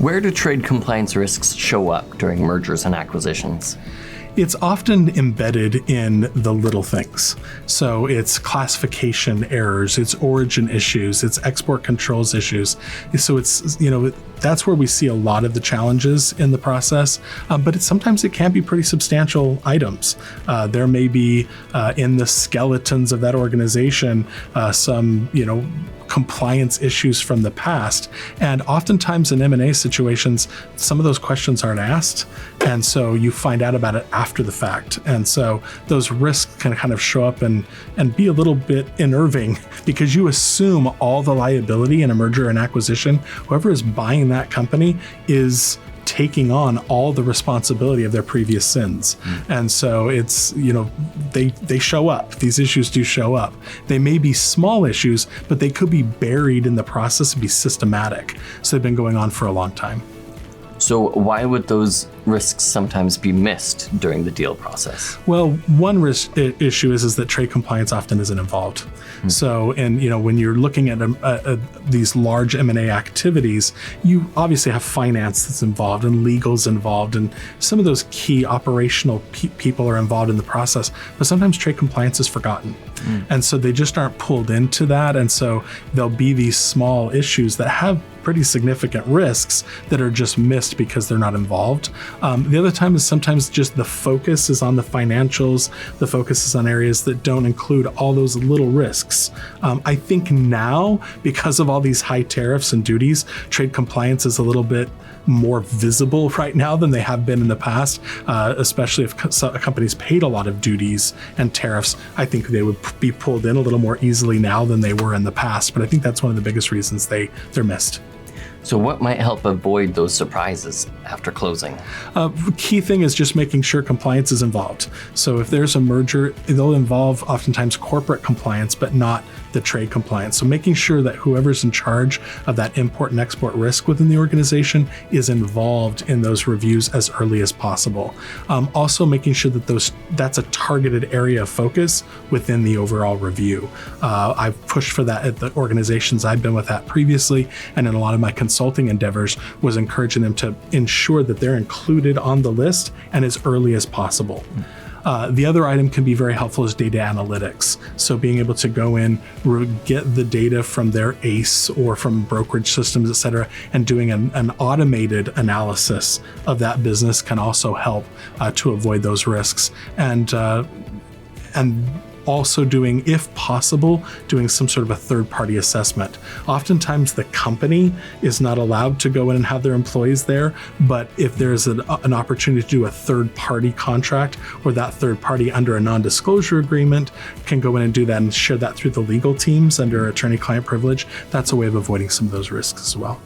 Where do trade compliance risks show up during mergers and acquisitions? It's often embedded in the little things. So it's classification errors, it's origin issues, it's export controls issues. So it's, that's where we see a lot of the challenges in the process. But sometimes it can be pretty substantial items. There may be in the skeletons of that organization some, compliance issues from the past. And oftentimes in M&A situations, some of those questions aren't asked. And so you find out about it after the fact. And so those risks can kind of show up and be a little bit unnerving because you assume all the liability in a merger and acquisition. Whoever is buying that company is taking on all the responsibility of their previous sins. And so it's, they show up. These issues do show up. They may be small issues, but they could be buried in the process and be systematic. So they've been going on for a long time. So why would those risks sometimes be missed during the deal process? Well, one risk issue is that trade compliance often isn't involved. So, and when you're looking at these large M&A activities, you obviously have finance that's involved and legal's involved, and some of those key operational people are involved in the process. But sometimes trade compliance is forgotten, and so they just aren't pulled into that. And so there'll be these small issues that have pretty significant risks that are just missed because they're not involved. The other time is sometimes just the focus is on the financials, the focus is on areas that don't include all those little risks. I think now, because of all these high tariffs and duties, trade compliance is a little bit more visible right now than they have been in the past, especially if companies paid a lot of duties and tariffs. I think they would be pulled in a little more easily now than they were in the past, but I think that's one of the biggest reasons they're missed. So what might help avoid those surprises after closing? Key thing is just making sure compliance is involved. So if there's a merger, they'll involve oftentimes corporate compliance, but not the trade compliance. So making sure that whoever's in charge of that import and export risk within the organization is involved in those reviews as early as possible. Also making sure that that's a targeted area of focus within the overall review. I've pushed for that at the organizations I've been with at previously, and in a lot of my consulting endeavors was encouraging them to ensure that they're included on the list and as early as possible. The other item can be very helpful is data analytics. So being able to go in, get the data from their ACE or from brokerage systems, et cetera, and doing an automated analysis of that business can also help to avoid those risks. And also doing, if possible, doing some sort of a third-party assessment. Oftentimes the company is not allowed to go in and have their employees there, but if there's an opportunity to do a third-party contract where that third party under a non-disclosure agreement can go in and do that and share that through the legal teams under attorney-client privilege, that's a way of avoiding some of those risks as well.